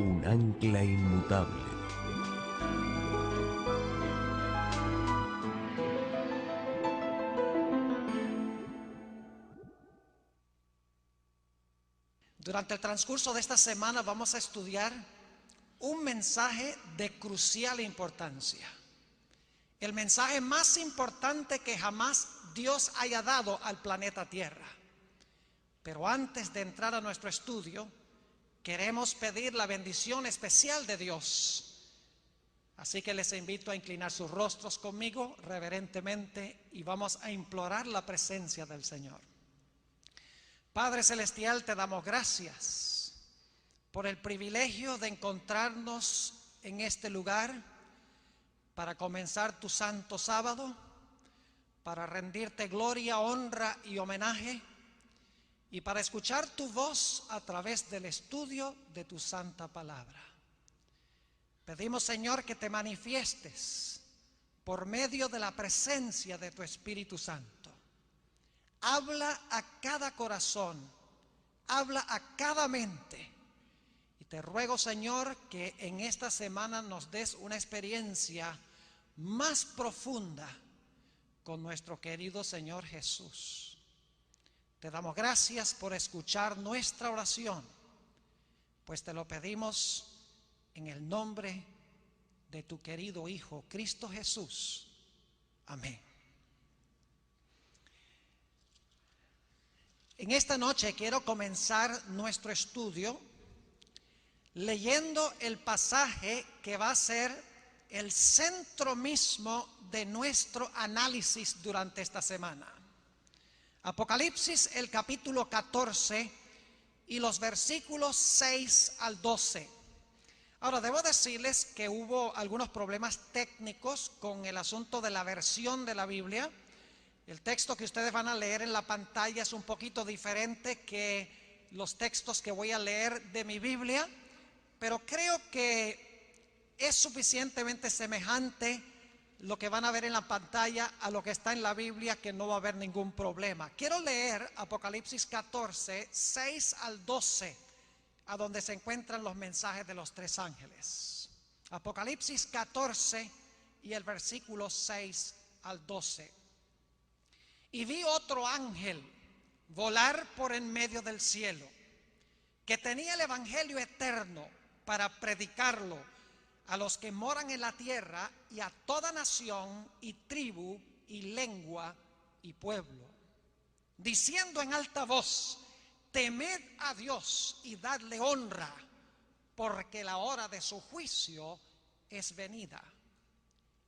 un ancla inmutable. Durante el transcurso de esta semana vamos a estudiar un mensaje de crucial importancia. El mensaje más importante que jamás Dios haya dado al planeta Tierra. Pero antes de entrar a nuestro estudio, queremos pedir la bendición especial de Dios. Así que les invito a inclinar sus rostros conmigo reverentemente y vamos a implorar la presencia del Señor. Padre Celestial, te damos gracias por el privilegio de encontrarnos en este lugar para comenzar tu santo sábado, para rendirte gloria, honra y homenaje y para escuchar tu voz a través del estudio de tu santa palabra. Pedimos, Señor, que te manifiestes por medio de la presencia de tu Espíritu Santo. Habla a cada corazón, habla a cada mente. Y te ruego, Señor, que en esta semana nos des una experiencia más profunda con nuestro querido Señor Jesús. Te damos gracias por escuchar nuestra oración, pues te lo pedimos en el nombre de tu querido Hijo, Cristo Jesús. Amén. En esta noche quiero comenzar nuestro estudio leyendo el pasaje que va a ser el centro mismo de nuestro análisis durante esta semana. Apocalipsis, el capítulo 14 y los versículos 6 al 12. Ahora, debo decirles que hubo algunos problemas técnicos con el asunto de la versión de la Biblia. El texto que ustedes van a leer en la pantalla es un poquito diferente que los textos que voy a leer de mi Biblia, pero creo que es suficientemente semejante lo que van a ver en la pantalla a lo que está en la Biblia, que no va a haber ningún problema. Quiero leer Apocalipsis 14, 6 al 12, a donde se encuentran los mensajes de los tres ángeles. Apocalipsis 14 y el versículo 6 al 12. Y vi otro ángel volar por en medio del cielo, que tenía el evangelio eterno para predicarlo a los que moran en la tierra y a toda nación y tribu y lengua y pueblo, diciendo en alta voz: temed a Dios y dadle honra, porque la hora de su juicio es venida.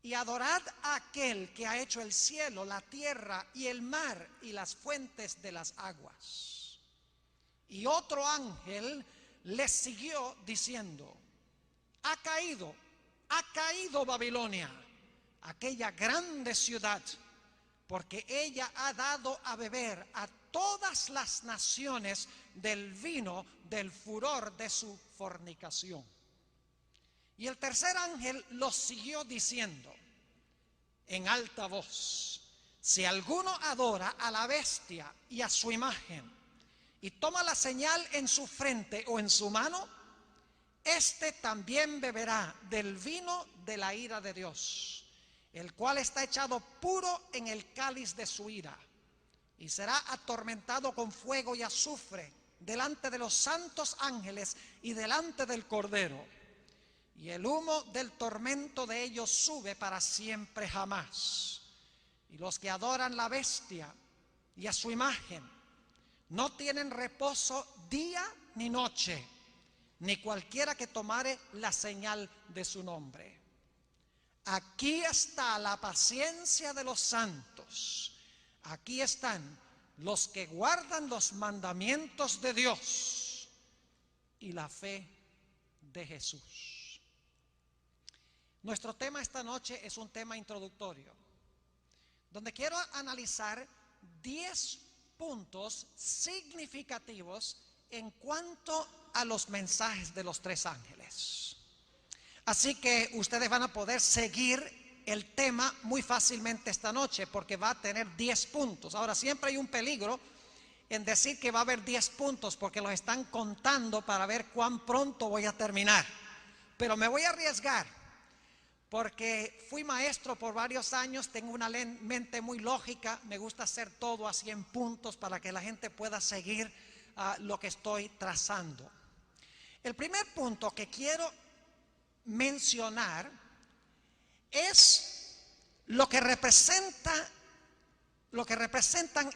Y adorad a aquel que ha hecho el cielo, la tierra y el mar y las fuentes de las aguas. Y otro ángel les siguió diciendo: ha caído Babilonia, aquella grande ciudad, porque ella ha dado a beber a todas las naciones del vino del furor de su fornicación. Y el tercer ángel los siguió diciendo en alta voz: si alguno adora a la bestia y a su imagen y toma la señal en su frente o en su mano, este también beberá del vino de la ira de Dios, el cual está echado puro en el cáliz de su ira, y será atormentado con fuego y azufre delante de los santos ángeles y delante del Cordero. Y el humo del tormento de ellos sube para siempre jamás. Y los que adoran la bestia y a su imagen no tienen reposo día ni noche, ni cualquiera que tomare la señal de su nombre. Aquí está la paciencia de los santos. Aquí están los que guardan los mandamientos de Dios y la fe de Jesús. Nuestro tema esta noche es un tema introductorio, donde quiero analizar 10 puntos significativos en cuanto a los mensajes de los tres ángeles. Así que ustedes van a poder seguir el tema muy fácilmente esta noche, porque va a tener 10 puntos. Ahora, siempre hay un peligro en decir que va a haber 10 puntos porque los están contando para ver cuán pronto voy a terminar. Pero me voy a arriesgar porque fui maestro por varios años, tengo una mente muy lógica, me gusta hacer todo así en puntos para que la gente pueda seguir lo que estoy trazando. El primer punto que quiero mencionar es lo que representan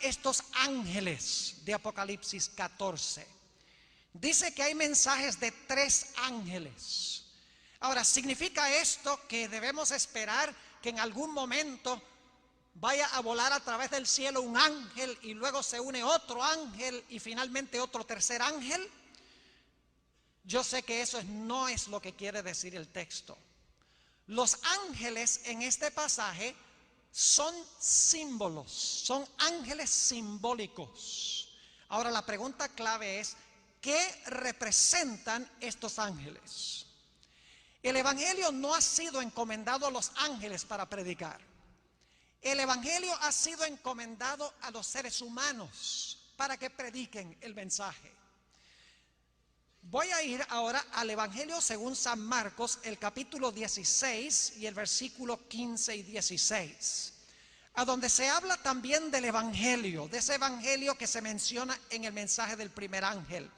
estos ángeles de Apocalipsis 14. Dice que hay mensajes de 3 ángeles. Ahora, ¿significa esto que debemos esperar que en algún momento vaya a volar a través del cielo un ángel y luego se une otro ángel y finalmente otro tercer ángel? Yo sé que eso no es lo que quiere decir el texto. Los ángeles en este pasaje son símbolos, son ángeles simbólicos. Ahora la pregunta clave es, ¿qué representan estos ángeles? El evangelio no ha sido encomendado a los ángeles para predicar. El evangelio ha sido encomendado a los seres humanos para que prediquen el mensaje. Voy a ir ahora al evangelio según San Marcos, el capítulo 16 y el versículo 15 y 16, a donde se habla también del evangelio, de ese evangelio que se menciona en el mensaje del primer ángel.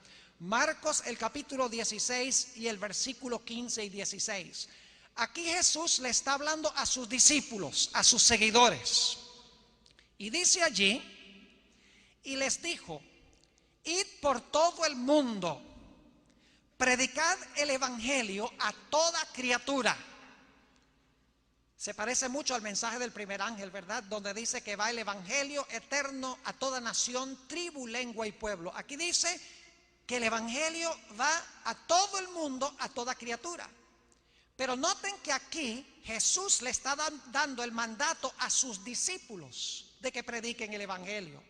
Marcos, el capítulo 16 y el versículo 15 y 16. Aquí Jesús le está hablando a sus discípulos, a sus seguidores. Y dice allí, y les dijo, id por todo el mundo, predicad el evangelio a toda criatura. Se parece mucho al mensaje del primer ángel, ¿verdad? Donde dice que va el evangelio eterno a toda nación, tribu, lengua y pueblo. Aquí dice que el evangelio va a todo el mundo, a toda criatura. Pero noten que aquí Jesús le está dando el mandato a sus discípulos de que prediquen el evangelio.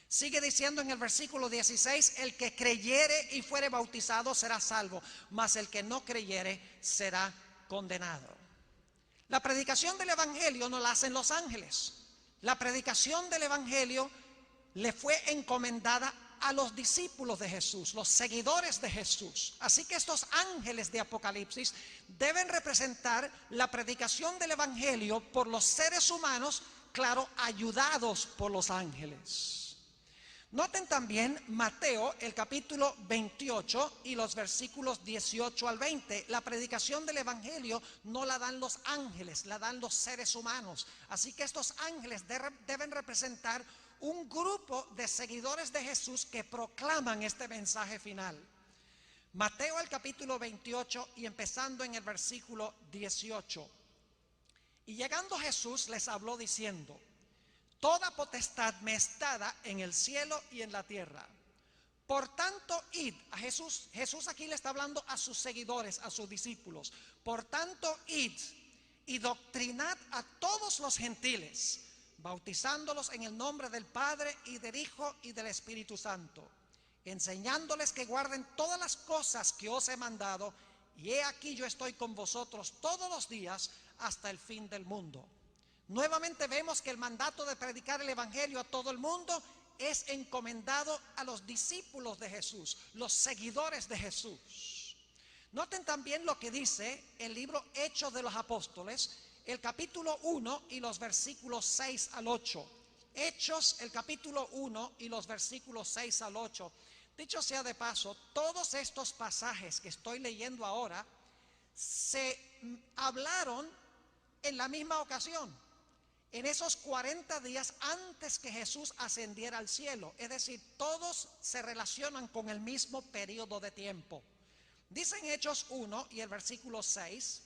Sigue diciendo en el versículo 16, el que creyere y fuere bautizado será salvo, mas el que no creyere será condenado. La predicación del evangelio no la hacen los ángeles. La predicación del evangelio le fue encomendada a los discípulos de Jesús, los seguidores de Jesús. Así que estos ángeles de Apocalipsis deben representar la predicación del evangelio por los seres humanos, claro, ayudados por los ángeles. Noten también Mateo, el capítulo 28 y los versículos 18 al 20. La predicación del evangelio no la dan los ángeles, la dan los seres humanos. Así que estos ángeles deben representar un grupo de seguidores de Jesús que proclaman este mensaje final. Mateo, el capítulo 28 y empezando en el versículo 18. Y llegando Jesús les habló diciendo, toda potestad me es dada en el cielo y en la tierra. Por tanto, id. A Jesús aquí le está hablando a sus seguidores, a sus discípulos. Por tanto, id y doctrinad a todos los gentiles, bautizándolos en el nombre del Padre y del Hijo y del Espíritu Santo, enseñándoles que guarden todas las cosas que os he mandado, y he aquí yo estoy con vosotros todos los días hasta el fin del mundo. Nuevamente vemos que el mandato de predicar el evangelio a todo el mundo es encomendado a los discípulos de Jesús, los seguidores de Jesús. Noten también lo que dice el libro Hechos de los Apóstoles, el capítulo 1 y los versículos 6 al 8. Hechos, el capítulo 1 y los versículos 6 al 8. Dicho sea de paso, todos estos pasajes que estoy leyendo ahora se hablaron en la misma ocasión, en esos 40 días antes que Jesús ascendiera al cielo. Es decir, todos se relacionan con el mismo periodo de tiempo. Dice en Hechos 1 y el versículo 6,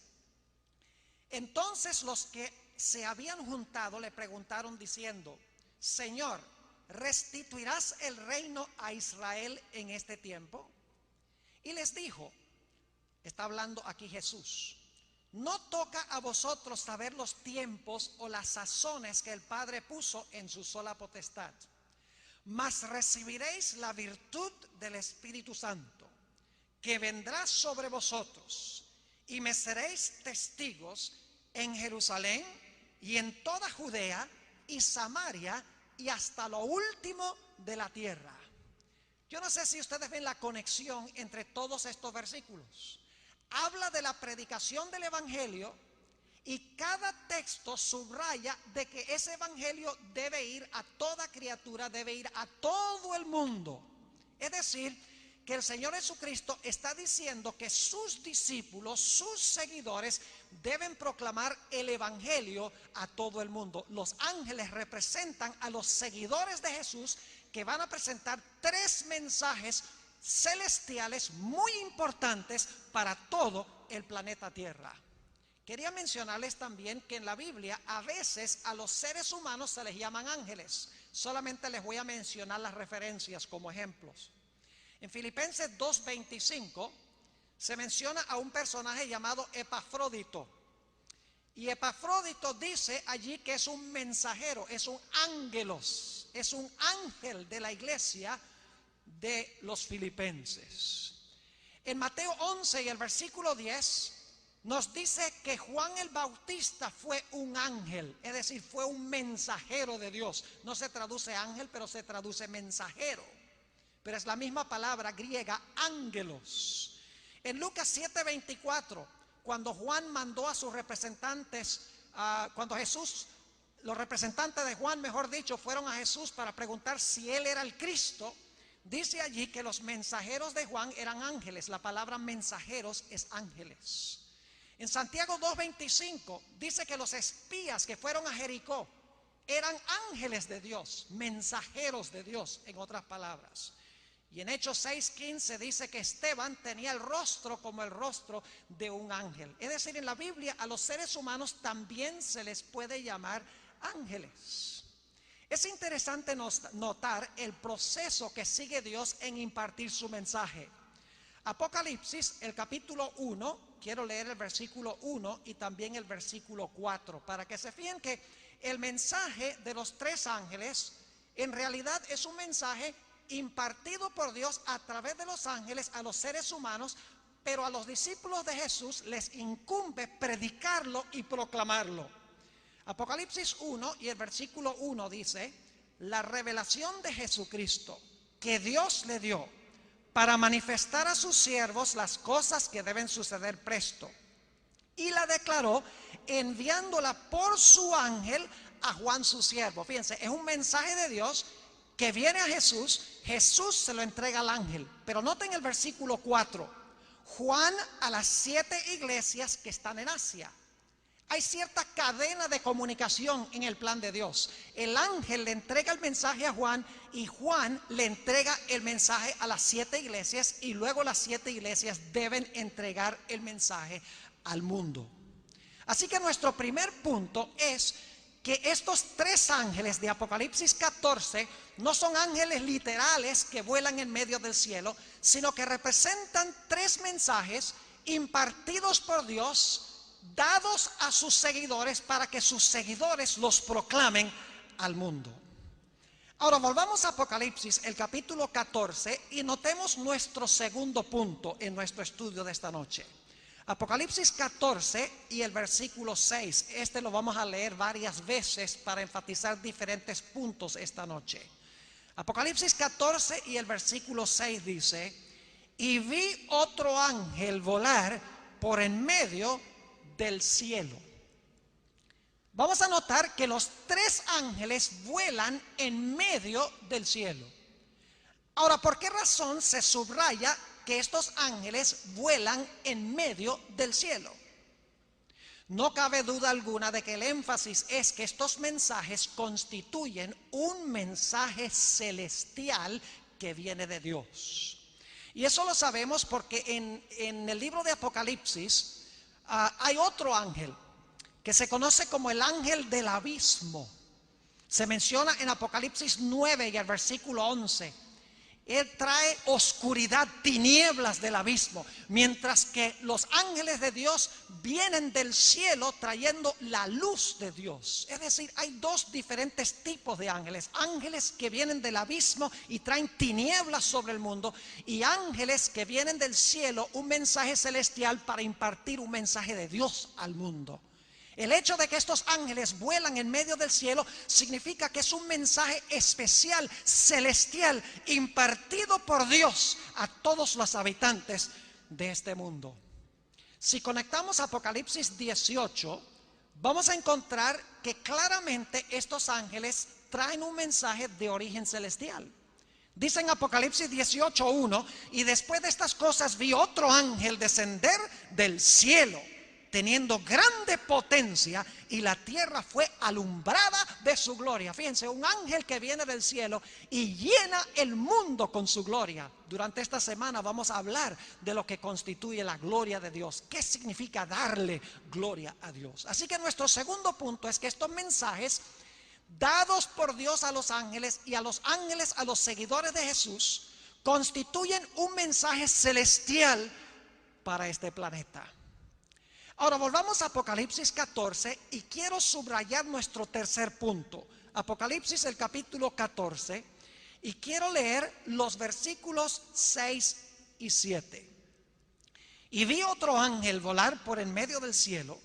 entonces los que se habían juntado le preguntaron diciendo, Señor, ¿restituirás el reino a Israel en este tiempo? Y les dijo, está hablando aquí Jesús, no toca a vosotros saber los tiempos o las sazones que el Padre puso en su sola potestad, mas recibiréis la virtud del Espíritu Santo, que vendrá sobre vosotros, y me seréis testigos en Jerusalén y en toda Judea y Samaria y hasta lo último de la tierra. Yo no sé si ustedes ven la conexión entre todos estos versículos. Habla de la predicación del evangelio y cada texto subraya de que ese evangelio debe ir a toda criatura, debe ir a todo el mundo. Es decir, que el Señor Jesucristo está diciendo que sus discípulos, sus seguidores, deben proclamar el evangelio a todo el mundo. Los ángeles representan a los seguidores de Jesús, que van a presentar 3 mensajes celestiales muy importantes para todo el planeta Tierra. Quería mencionarles también que en la Biblia a veces a los seres humanos se les llaman ángeles. Solamente les voy a mencionar las referencias como ejemplos. En Filipenses 2:25 se menciona a un personaje llamado Epafrodito. Y Epafrodito dice allí que es un mensajero, es un ángelos, es un ángel de la iglesia de los filipenses. En Mateo 11 y el versículo 10 nos dice que Juan el Bautista fue un ángel, es decir, fue un mensajero de Dios. No se traduce ángel, pero se traduce mensajero. Pero es la misma palabra griega, ángelos. En Lucas 7:24, cuando Juan mandó a sus representantes, los representantes de Juan, mejor dicho, fueron a Jesús para preguntar si él era el Cristo, dice allí que los mensajeros de Juan eran ángeles. La palabra mensajeros es ángeles. En Santiago 2:25 dice que los espías que fueron a Jericó eran ángeles de Dios, mensajeros de Dios, en otras palabras. Y en Hechos 6:15 dice que Esteban tenía el rostro como el rostro de un ángel. Es decir, en la Biblia a los seres humanos también se les puede llamar ángeles. Es interesante notar el proceso que sigue Dios en impartir su mensaje. Apocalipsis, el capítulo 1, quiero leer el versículo 1 y también el versículo 4, para que se fijen que el mensaje de los 3 ángeles en realidad es un mensaje impartido por Dios a través de los ángeles a los seres humanos, pero a los discípulos de Jesús les incumbe predicarlo y proclamarlo. Apocalipsis 1 y el versículo 1 dice: la revelación de Jesucristo que Dios le dio para manifestar a sus siervos las cosas que deben suceder presto, y la declaró enviándola por su ángel a Juan su siervo. Fíjense, es un mensaje de Dios que viene a Jesús, Jesús se lo entrega al ángel. Pero noten el versículo 4, Juan a las 7 iglesias que están en Asia. Hay cierta cadena de comunicación en el plan de Dios. El ángel le entrega el mensaje a Juan y Juan le entrega el mensaje a las 7 iglesias, y luego las 7 iglesias deben entregar el mensaje al mundo. Así que nuestro primer punto es que estos 3 ángeles de Apocalipsis 14 no son ángeles literales que vuelan en medio del cielo, sino que representan 3 mensajes impartidos por Dios, dados a sus seguidores para que sus seguidores los proclamen al mundo. Ahora volvamos a Apocalipsis, el capítulo 14, y notemos nuestro segundo punto en nuestro estudio de esta noche. Apocalipsis 14 y el versículo 6. Este lo vamos a leer varias veces para enfatizar diferentes puntos esta noche. Apocalipsis 14 y el versículo 6 dice: y vi otro ángel volar por en medio del cielo. Vamos a notar que los 3 ángeles vuelan en medio del cielo. Ahora, ¿por qué razón se subraya que estos ángeles vuelan en medio del cielo? No cabe duda alguna de que el énfasis es que estos mensajes constituyen un mensaje celestial que viene de Dios. Y eso lo sabemos porque en el libro de Apocalipsis hay otro ángel que se conoce como el ángel del abismo. Se menciona en Apocalipsis 9 y el versículo 11. Él trae oscuridad, tinieblas del abismo, mientras que los ángeles de Dios vienen del cielo trayendo la luz de Dios. Es decir, hay 2 diferentes tipos de ángeles: ángeles que vienen del abismo y traen tinieblas sobre el mundo, y ángeles que vienen del cielo, un mensaje celestial para impartir un mensaje de Dios al mundo. El hecho de que estos ángeles vuelan en medio del cielo significa que es un mensaje especial, celestial, impartido por Dios a todos los habitantes de este mundo. Si conectamos Apocalipsis 18, vamos a encontrar que claramente estos ángeles traen un mensaje de origen celestial. Dice en Apocalipsis 18:1: y después de estas cosas vi otro ángel descender del cielo, teniendo grande potencia, y la tierra fue alumbrada de su gloria. Fíjense, un ángel que viene del cielo y llena el mundo con su gloria. Durante esta semana vamos a hablar de lo que constituye la gloria de Dios. ¿Qué significa darle gloria a Dios? Así que nuestro segundo punto es que estos mensajes dados por Dios a los ángeles y a los ángeles a los seguidores de Jesús constituyen un mensaje celestial para este planeta. Ahora volvamos a Apocalipsis 14 y quiero subrayar nuestro tercer punto. Apocalipsis el capítulo 14, y quiero leer los versículos 6 y 7. Y vi otro ángel volar por en medio del cielo,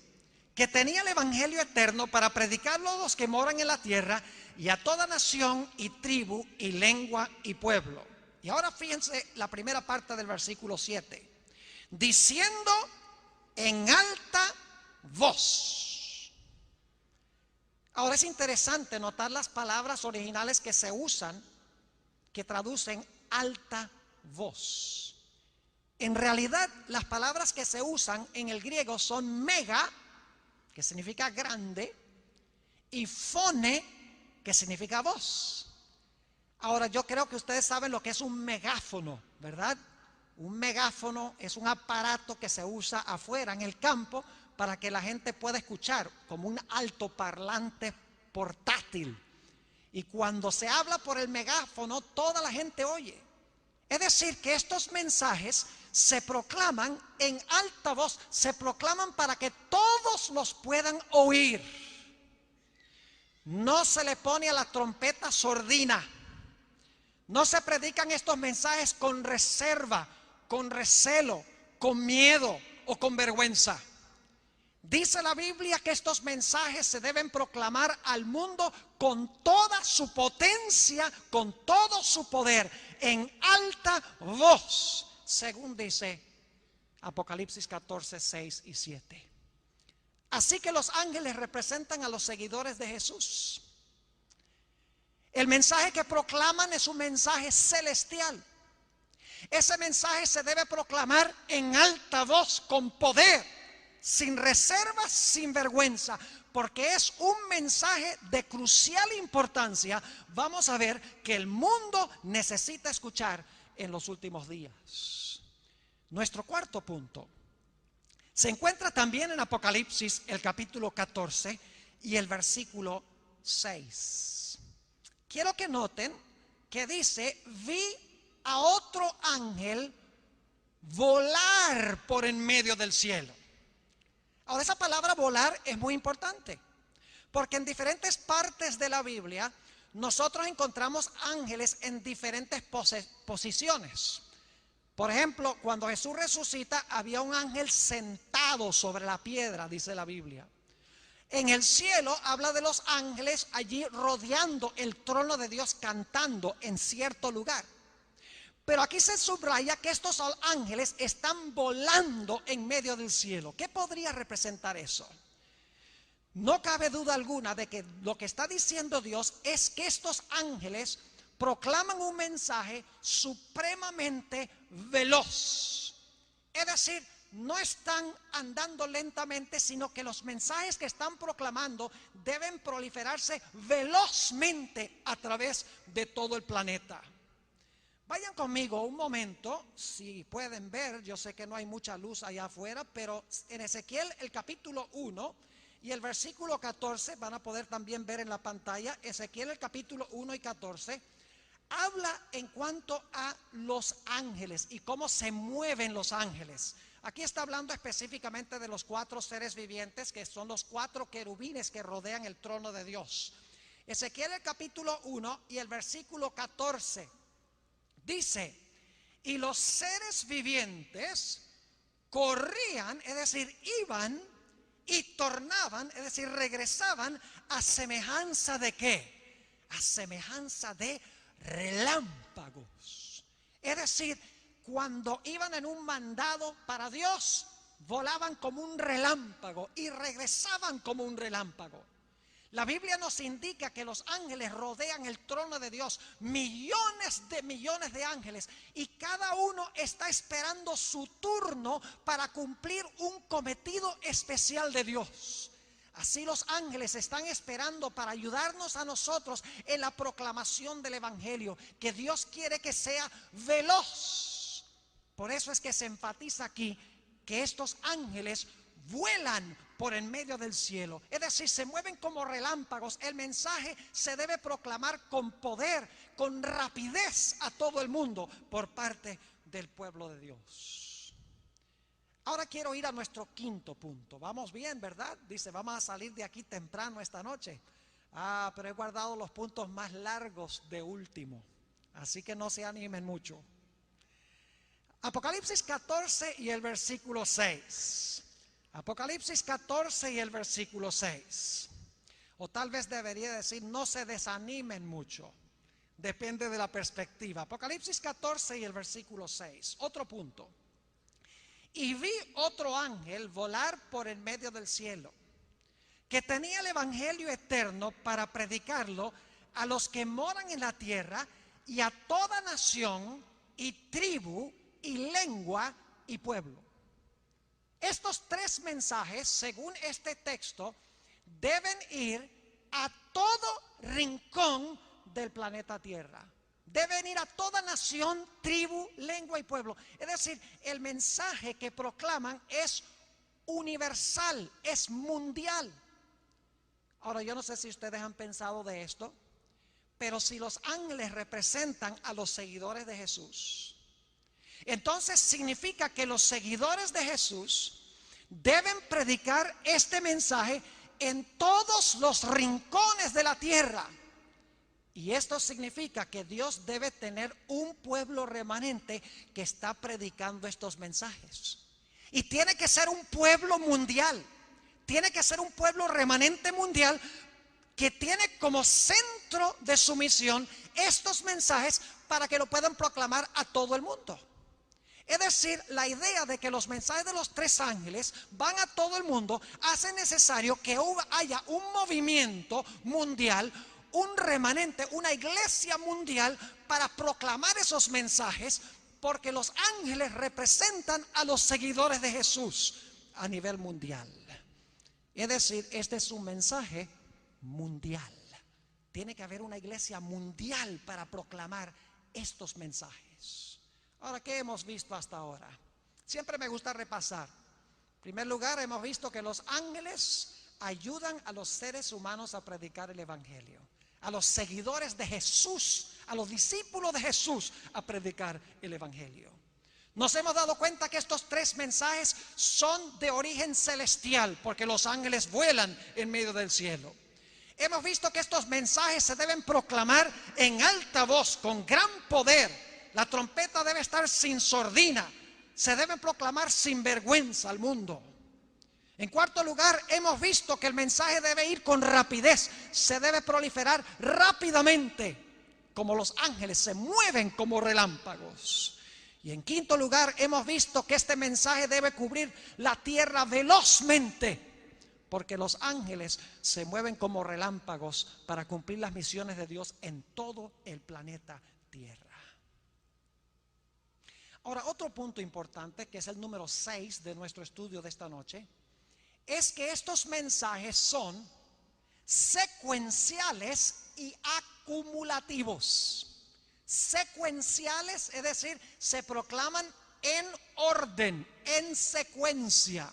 que tenía el evangelio eterno para predicarlo a los que moran en la tierra y a toda nación y tribu y lengua y pueblo. Y ahora fíjense la primera parte del versículo 7. Diciendo en alta voz. Ahora es interesante notar las palabras originales que se usan, que traducen alta voz. En realidad, las palabras que se usan en el griego son mega, que significa grande, y fone, que significa voz. Ahora, yo creo que ustedes saben lo que es un megáfono, ¿verdad? Un megáfono es un aparato que se usa afuera en el campo para que la gente pueda escuchar, como un altoparlante portátil. Y cuando se habla por el megáfono, toda la gente oye. Es decir, que estos mensajes se proclaman en alta voz, se proclaman para que todos los puedan oír. No se le pone a la trompeta sordina. No se predican estos mensajes con reserva, con recelo, con miedo o con vergüenza. Dice la Biblia que estos mensajes se deben proclamar al mundo con toda su potencia, con todo su poder, en alta voz, según dice Apocalipsis 14, 6 y 7. Así que los ángeles representan a los seguidores de Jesús. El mensaje que proclaman es un mensaje celestial. Ese mensaje se debe proclamar en alta voz, con poder, sin reservas, sin vergüenza, porque es un mensaje de crucial importancia. Vamos a ver que el mundo necesita escuchar en los últimos días. Nuestro cuarto punto se encuentra también en Apocalipsis, el capítulo 14 y el versículo 6. Quiero que noten que dice: vi a otro ángel volar por en medio del cielo. Ahora, esa palabra volar es muy importante, porque en diferentes partes de la Biblia nosotros encontramos ángeles en diferentes posiciones. Por ejemplo, cuando Jesús resucita, había un ángel sentado sobre la piedra, dice la Biblia. En el cielo habla de los ángeles allí rodeando el trono de Dios, cantando en cierto lugar. Pero aquí se subraya que estos ángeles están volando en medio del cielo. ¿Qué podría representar eso? No cabe duda alguna de que lo que está diciendo Dios es que estos ángeles proclaman un mensaje supremamente veloz. Es decir, no están andando lentamente, sino que los mensajes que están proclamando deben proliferarse velozmente a través de todo el planeta. Vayan conmigo un momento, si pueden ver, yo sé que no hay mucha luz allá afuera, pero en Ezequiel el capítulo 1 y el versículo 14, van a poder también ver en la pantalla, Ezequiel el capítulo 1 y 14, habla en cuanto a los ángeles y cómo se mueven los ángeles. Aquí está hablando específicamente de los 4 seres vivientes, que son los 4 querubines que rodean el trono de Dios. Ezequiel el capítulo 1 y el versículo 14 dice: y los seres vivientes corrían, es decir, iban y tornaban, es decir, regresaban a semejanza de ¿qué? A semejanza de relámpagos. Es decir, cuando iban en un mandado para Dios, volaban como un relámpago y regresaban como un relámpago. La Biblia nos indica que los ángeles rodean el trono de Dios, millones de ángeles, y cada uno está esperando su turno para cumplir un cometido especial de Dios. Así los ángeles están esperando para ayudarnos a nosotros en la proclamación del evangelio, que Dios quiere que sea veloz. Por eso es que se enfatiza aquí que estos ángeles vuelan por en medio del cielo, es decir, se mueven como relámpagos. El mensaje se debe proclamar con poder, con rapidez a todo el mundo por parte del pueblo de Dios. Ahora quiero ir a nuestro quinto punto. Vamos bien, ¿verdad? Dice, vamos a salir de aquí temprano esta noche. Pero he guardado los puntos más largos de último, así que no se animen mucho. Apocalipsis 14 y el versículo 6. Apocalipsis 14 y el versículo 6. O tal vez debería decir, no se desanimen mucho. Depende de la perspectiva. Apocalipsis 14 y el versículo 6. Otro punto. Y vi otro ángel volar por en medio del cielo, que tenía el evangelio eterno para predicarlo a los que moran en la tierra y a toda nación y tribu y lengua y pueblo. Estos tres mensajes, según este texto, deben ir a todo rincón del planeta Tierra. Deben ir a toda nación, tribu, lengua y pueblo. Es decir, el mensaje que proclaman es universal, es mundial. Ahora, yo no sé si ustedes han pensado de esto, pero si los ángeles representan a los seguidores de Jesús, entonces significa que los seguidores de Jesús deben predicar este mensaje en todos los rincones de la tierra. Y esto significa que Dios debe tener un pueblo remanente que está predicando estos mensajes. Y tiene que ser un pueblo mundial. Tiene que ser un pueblo remanente mundial que tiene como centro de su misión estos mensajes para que lo puedan proclamar a todo el mundo. Es decir, la idea de que los mensajes de los tres ángeles van a todo el mundo hace necesario que haya un movimiento mundial, un remanente, una iglesia mundial para proclamar esos mensajes, porque los ángeles representan a los seguidores de Jesús a nivel mundial. Es decir, este es un mensaje mundial. Tiene que haber una iglesia mundial para proclamar estos mensajes. Ahora, ¿qué hemos visto hasta ahora? Siempre me gusta repasar. En primer lugar, hemos visto que los ángeles ayudan a los seres humanos a predicar el evangelio, a los seguidores de Jesús, a los discípulos de Jesús a predicar el evangelio. Nos hemos dado cuenta que estos tres mensajes son de origen celestial, porque los ángeles vuelan en medio del cielo. Hemos visto que estos mensajes se deben proclamar en alta voz, con gran poder. La trompeta debe estar sin sordina. Se deben proclamar sin vergüenza al mundo. En cuarto lugar, hemos visto que el mensaje debe ir con rapidez. Se debe proliferar rápidamente, como los ángeles se mueven como relámpagos. Y en quinto lugar, hemos visto que este mensaje debe cubrir la tierra velozmente, porque los ángeles se mueven como relámpagos para cumplir las misiones de Dios en todo el planeta Tierra. Ahora, otro punto importante, que es el número 6 de nuestro estudio de esta noche, es que estos mensajes son secuenciales y acumulativos. Secuenciales, es decir, se proclaman en orden, en secuencia.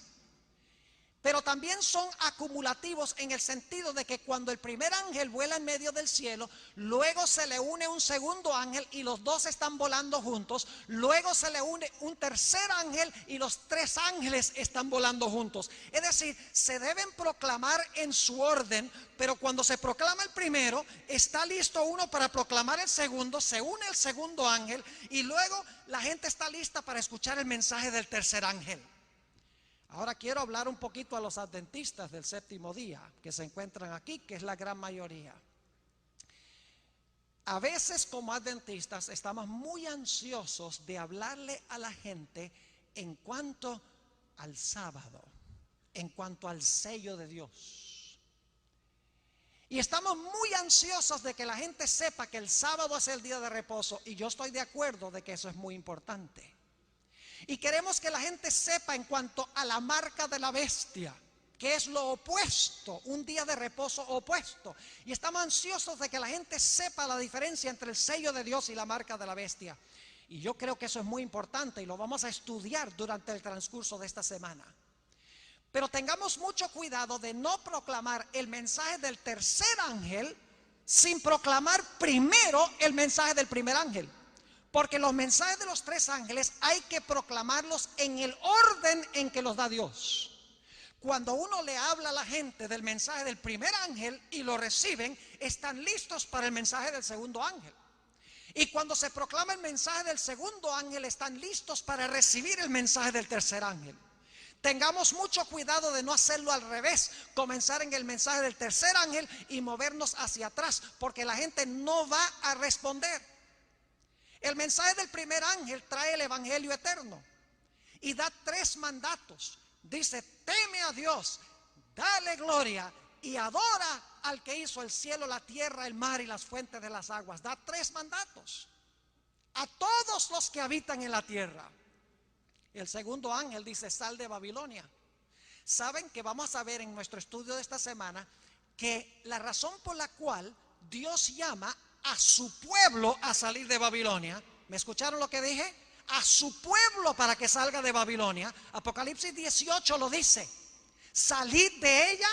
Pero también son acumulativos en el sentido de que cuando el primer ángel vuela en medio del cielo, luego se le une un segundo ángel y los dos están volando juntos. Luego se le une un tercer ángel y los tres ángeles están volando juntos. Es decir, se deben proclamar en su orden, pero cuando se proclama el primero, está listo uno para proclamar el segundo, se une el segundo ángel y luego la gente está lista para escuchar el mensaje del tercer ángel. Ahora quiero hablar un poquito a los adventistas del séptimo día que se encuentran aquí, que es la gran mayoría. A veces como adventistas estamos muy ansiosos de hablarle a la gente en cuanto al sábado, en cuanto al sello de Dios. Y estamos muy ansiosos de que la gente sepa que el sábado es el día de reposo, y yo estoy de acuerdo de que eso es muy importante. Y queremos que la gente sepa en cuanto a la marca de la bestia, que es lo opuesto, un día de reposo opuesto. Y estamos ansiosos de que la gente sepa la diferencia entre el sello de Dios y la marca de la bestia. Y yo creo que eso es muy importante y lo vamos a estudiar durante el transcurso de esta semana. Pero tengamos mucho cuidado de no proclamar el mensaje del tercer ángel sin proclamar primero el mensaje del primer ángel. Porque los mensajes de los tres ángeles hay que proclamarlos en el orden en que los da Dios. Cuando uno le habla a la gente del mensaje del primer ángel y lo reciben, están listos para el mensaje del segundo ángel. Y cuando se proclama el mensaje del segundo ángel, están listos para recibir el mensaje del tercer ángel. Tengamos mucho cuidado de no hacerlo al revés, comenzar en el mensaje del tercer ángel y movernos hacia atrás, porque la gente no va a responder. El mensaje del primer ángel trae el evangelio eterno y da tres mandatos. Dice: teme a Dios, dale gloria y adora al que hizo el cielo, la tierra, el mar y las fuentes de las aguas. Da tres mandatos a todos los que habitan en la tierra. El segundo ángel dice: sal de Babilonia. Saben que vamos a ver en nuestro estudio de esta semana que la razón por la cual Dios llama a su pueblo a salir de Babilonia, ¿me escucharon lo que dije? A su pueblo para que salga de Babilonia. Apocalipsis 18 lo dice: salid de ella,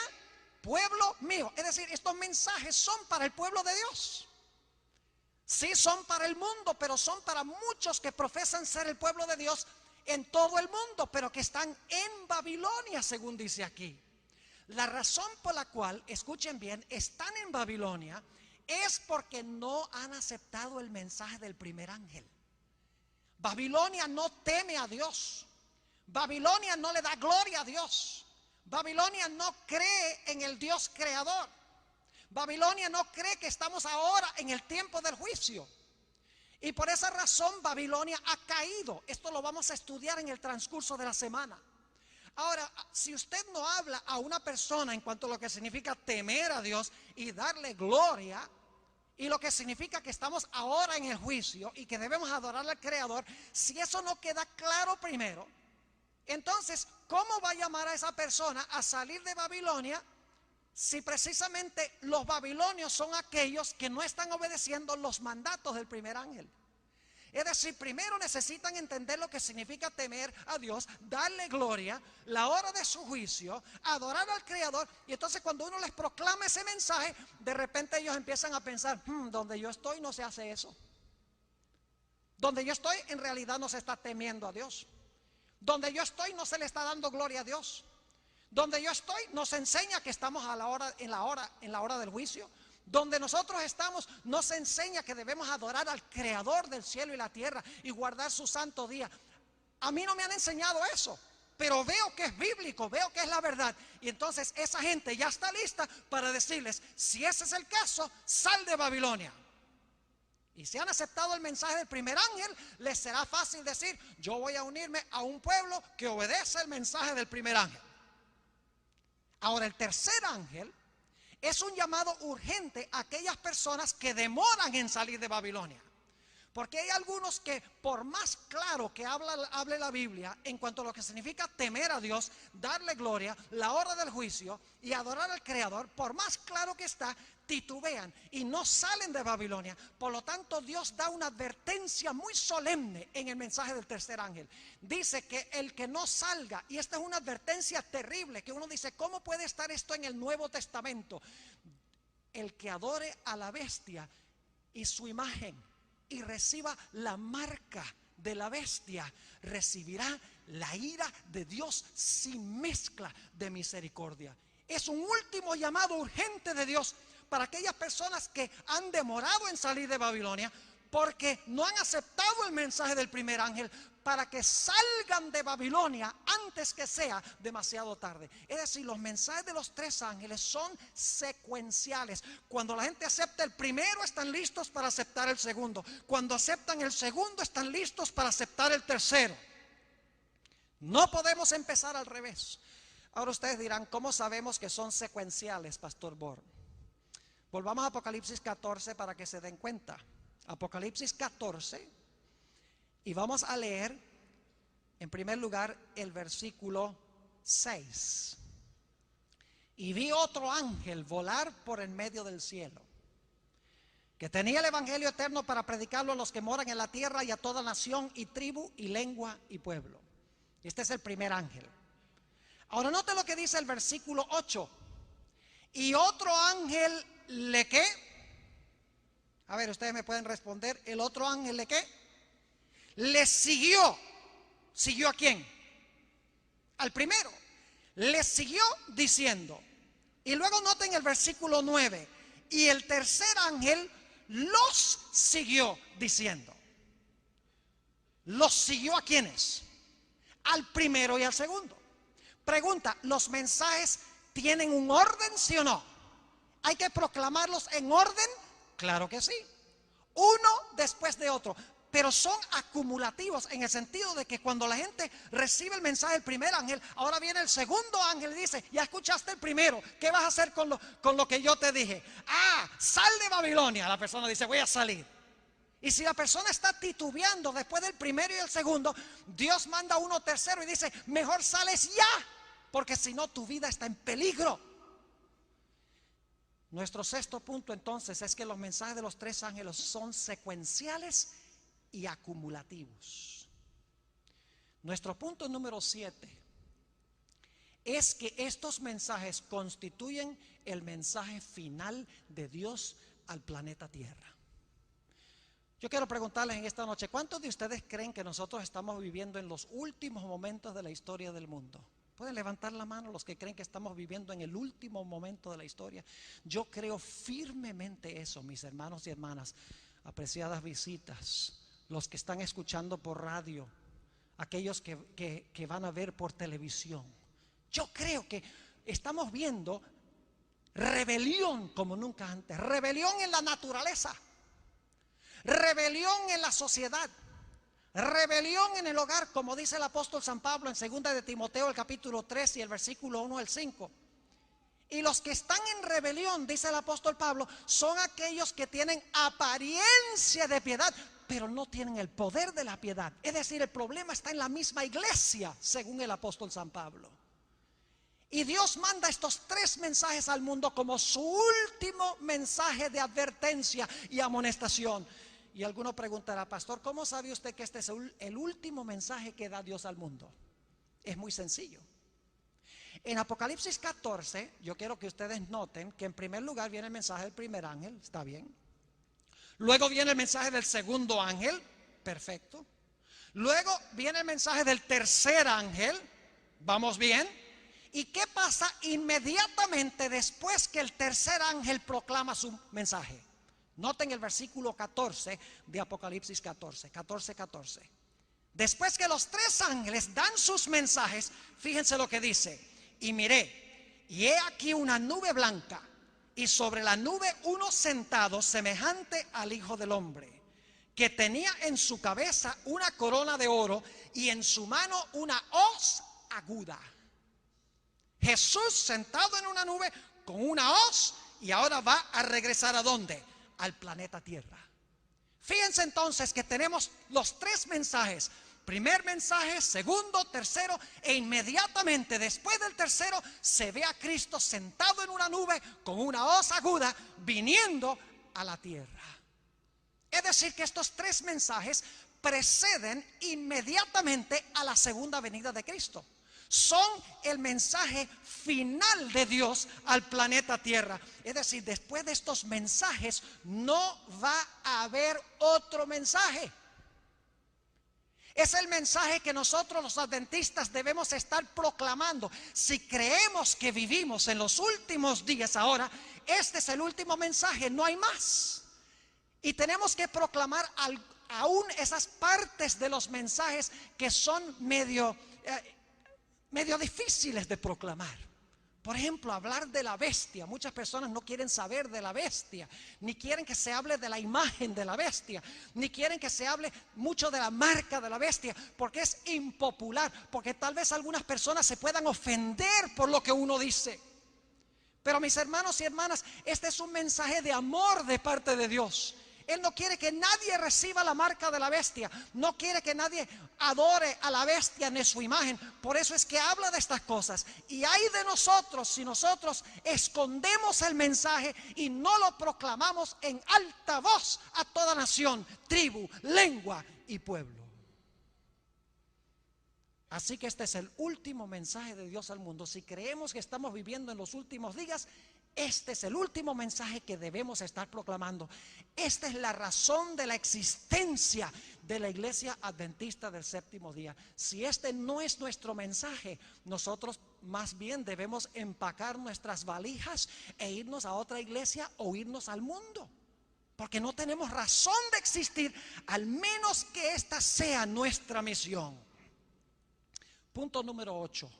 pueblo mío. Es decir, estos mensajes son para el pueblo de Dios. Sí, son para el mundo, pero son para muchos que profesan ser el pueblo de Dios en todo el mundo, pero que están en Babilonia, según dice aquí. La razón por la cual, escuchen bien, están en Babilonia es porque no han aceptado el mensaje del primer ángel. Babilonia no teme a Dios. Babilonia no le da gloria a Dios. Babilonia no cree en el Dios creador. Babilonia no cree que estamos ahora en el tiempo del juicio. Y por esa razón Babilonia ha caído. Esto lo vamos a estudiar en el transcurso de la semana. Ahora, si usted no habla a una persona en cuanto a lo que significa temer a Dios y darle gloria, y lo que significa que estamos ahora en el juicio y que debemos adorar al Creador, si eso no queda claro primero, entonces, ¿cómo va a llamar a esa persona a salir de Babilonia si precisamente los babilonios son aquellos que no están obedeciendo los mandatos del primer ángel? Es decir, primero necesitan entender lo que significa temer a Dios, darle gloria, la hora de su juicio, adorar al Creador. Y entonces cuando uno les proclama ese mensaje, de repente ellos empiezan a pensar: donde yo estoy no se hace eso. Donde yo estoy en realidad no se está temiendo a Dios. Donde yo estoy no se le está dando gloria a Dios. Donde yo estoy nos enseña que estamos en la hora del juicio. Donde nosotros estamos nos enseña que debemos adorar al Creador del cielo y la tierra y guardar su santo día. A mí no me han enseñado eso, pero veo que es bíblico, veo que es la verdad. Y entonces esa gente ya está lista para decirles: si ese es el caso, sal de Babilonia. Y si han aceptado el mensaje del primer ángel, les será fácil decir: yo voy a unirme a un pueblo que obedece el mensaje del primer ángel. Ahora, el tercer ángel es un llamado urgente a aquellas personas que demoran en salir de Babilonia. Porque hay algunos que, por más claro que hable la Biblia en cuanto a lo que significa temer a Dios, darle gloria, la hora del juicio y adorar al Creador, por más claro que está, titubean y no salen de Babilonia. Por lo tanto, Dios da una advertencia muy solemne en el mensaje del tercer ángel. Dice que el que no salga, y esta es una advertencia terrible, que uno dice: ¿cómo puede estar esto en el Nuevo Testamento? El que adore a la bestia y su imagen y reciba la marca de la bestia, recibirá la ira de Dios sin mezcla de misericordia. Es un último llamado urgente de Dios para aquellas personas que han demorado en salir de Babilonia, porque no han aceptado el mensaje del primer ángel, para que salgan de Babilonia antes que sea demasiado tarde. Es decir, los mensajes de los tres ángeles son secuenciales. Cuando la gente acepta el primero, están listos para aceptar el segundo. Cuando aceptan el segundo, están listos para aceptar el tercero. No podemos empezar al revés. Ahora ustedes dirán, ¿cómo sabemos que son secuenciales, Pastor Born? Volvamos a Apocalipsis 14 para que se den cuenta. Apocalipsis 14. Y vamos a leer, en primer lugar, el versículo 6. Y vi otro ángel volar por en medio del cielo, que tenía el evangelio eterno para predicarlo a los que moran en la tierra y a toda nación y tribu y lengua y pueblo. Este es el primer ángel. Ahora note lo que dice el versículo 8. Y otro ángel, ¿le qué? A ver, ustedes me pueden responder. ¿El otro ángel le qué? Le siguió. ¿Siguió a quién? Al primero. Le siguió diciendo. Y luego noten el versículo 9. Y el tercer ángel los siguió diciendo. ¿Los siguió a quiénes? Al primero y al segundo. Pregunta, ¿los mensajes tienen un orden, sí o no? ¿Hay que proclamarlos en orden? Claro que sí. Uno después de otro. Pero son acumulativos en el sentido de que cuando la gente recibe el mensaje del primer ángel, ahora viene el segundo ángel y dice, ya escuchaste el primero, ¿qué vas a hacer con lo que yo te dije? Ah, sal de Babilonia. La persona dice, voy a salir. Y si la persona está titubeando después del primero y el segundo, Dios manda uno tercero y dice, mejor sales ya, porque si no tu vida está en peligro. Nuestro sexto punto entonces es que los mensajes de los tres ángeles son secuenciales y acumulativos. Nuestro punto número 7 es que estos mensajes constituyen el mensaje final de Dios al planeta Tierra. Yo quiero preguntarles en esta noche, ¿cuántos de ustedes creen que nosotros estamos viviendo en los últimos momentos de la historia del mundo? ¿Pueden levantar la mano los que creen que estamos viviendo en el último momento de la historia? Yo creo firmemente eso, mis hermanos y hermanas, apreciadas visitas, los que están escuchando por radio, aquellos que van a ver por televisión. Yo creo que estamos viendo rebelión como nunca antes, rebelión en la naturaleza, rebelión en la sociedad, rebelión en el hogar, como dice el apóstol San Pablo en 2 de Timoteo, el capítulo 3 y el versículo 1 al 5. Y los que están en rebelión, dice el apóstol Pablo, son aquellos que tienen apariencia de piedad, pero no tienen el poder de la piedad. Es decir, el problema está en la misma iglesia, según el apóstol San Pablo. Y Dios manda estos tres mensajes al mundo como su último mensaje de advertencia y amonestación. Y alguno preguntará, pastor, ¿cómo sabe usted que este es el último mensaje que da Dios al mundo? Es muy sencillo. En Apocalipsis 14, yo quiero que ustedes noten que en primer lugar viene el mensaje del primer ángel, ¿está bien? Luego viene el mensaje del segundo ángel, perfecto. Luego viene el mensaje del tercer ángel, ¿vamos bien? ¿Y qué pasa inmediatamente después que el tercer ángel proclama su mensaje? Noten el versículo 14 de Apocalipsis 14. Después que los tres ángeles dan sus mensajes, fíjense lo que dice. Y miré, y he aquí una nube blanca, y sobre la nube uno sentado semejante al Hijo del Hombre, que tenía en su cabeza una corona de oro y en su mano una hoz aguda. Jesús sentado en una nube con una hoz, y ahora va a regresar ¿a dónde? Al planeta Tierra. Fíjense entonces que tenemos los tres mensajes. Primer mensaje, segundo, tercero, e inmediatamente después del tercero se ve a Cristo sentado en una nube con una hoz aguda viniendo a la tierra. Es decir, que estos tres mensajes preceden inmediatamente a la segunda venida de Cristo. Son el mensaje final de Dios al planeta Tierra. Es decir, después de estos mensajes no va a haber otro mensaje. Es el mensaje que nosotros los adventistas debemos estar proclamando. Si creemos que vivimos en los últimos días ahora, este es el último mensaje, no hay más. Y tenemos que proclamar aún esas partes de los mensajes que son medio difíciles de proclamar. Por ejemplo, hablar de la bestia. Muchas personas no quieren saber de la bestia, ni quieren que se hable de la imagen de la bestia, ni quieren que se hable mucho de la marca de la bestia, porque es impopular, porque tal vez algunas personas se puedan ofender por lo que uno dice. Pero mis hermanos y hermanas, este es un mensaje de amor de parte de Dios. Él no quiere que nadie reciba la marca de la bestia. No quiere que nadie adore a la bestia ni su imagen. Por eso es que habla de estas cosas. Y hay de nosotros si nosotros escondemos el mensaje y no lo proclamamos en alta voz a toda nación, tribu, lengua y pueblo. Así que este es el último mensaje de Dios al mundo. Si creemos que estamos viviendo en los últimos días, este es el último mensaje que debemos estar proclamando. Esta es la razón de la existencia de la Iglesia Adventista del Séptimo Día. Si este no es nuestro mensaje, nosotros más bien debemos empacar nuestras valijas e irnos a otra iglesia o irnos al mundo. Porque no tenemos razón de existir, al menos que esta sea nuestra misión. Punto número 8.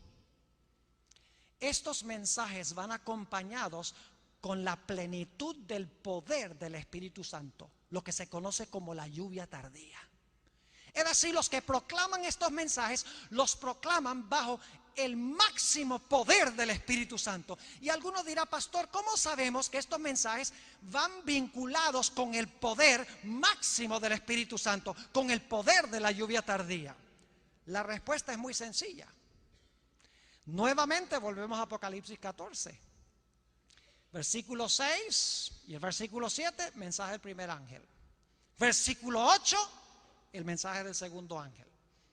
Estos mensajes van acompañados con la plenitud del poder del Espíritu Santo, lo que se conoce como la lluvia tardía. Es decir, los que proclaman estos mensajes los proclaman bajo el máximo poder del Espíritu Santo. Y alguno dirá, pastor, ¿cómo sabemos que estos mensajes van vinculados con el poder máximo del Espíritu Santo, con el poder de la lluvia tardía? La respuesta es muy sencilla. Nuevamente volvemos a Apocalipsis 14, versículo 6 y el versículo 7, mensaje del primer ángel. Versículo 8, el mensaje del segundo ángel.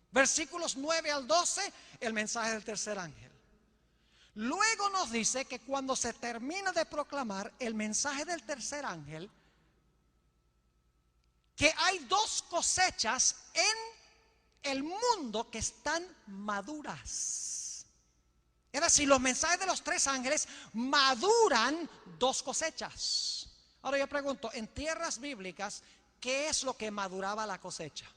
Versículos 9 al 12, el mensaje del tercer ángel. Luego nos dice que cuando se termina de proclamar el mensaje del tercer ángel, que hay dos cosechas en el mundo que están maduras. Es decir, los mensajes de los tres ángeles maduran dos cosechas. Ahora yo pregunto, en tierras bíblicas, ¿qué es lo que maduraba la cosecha?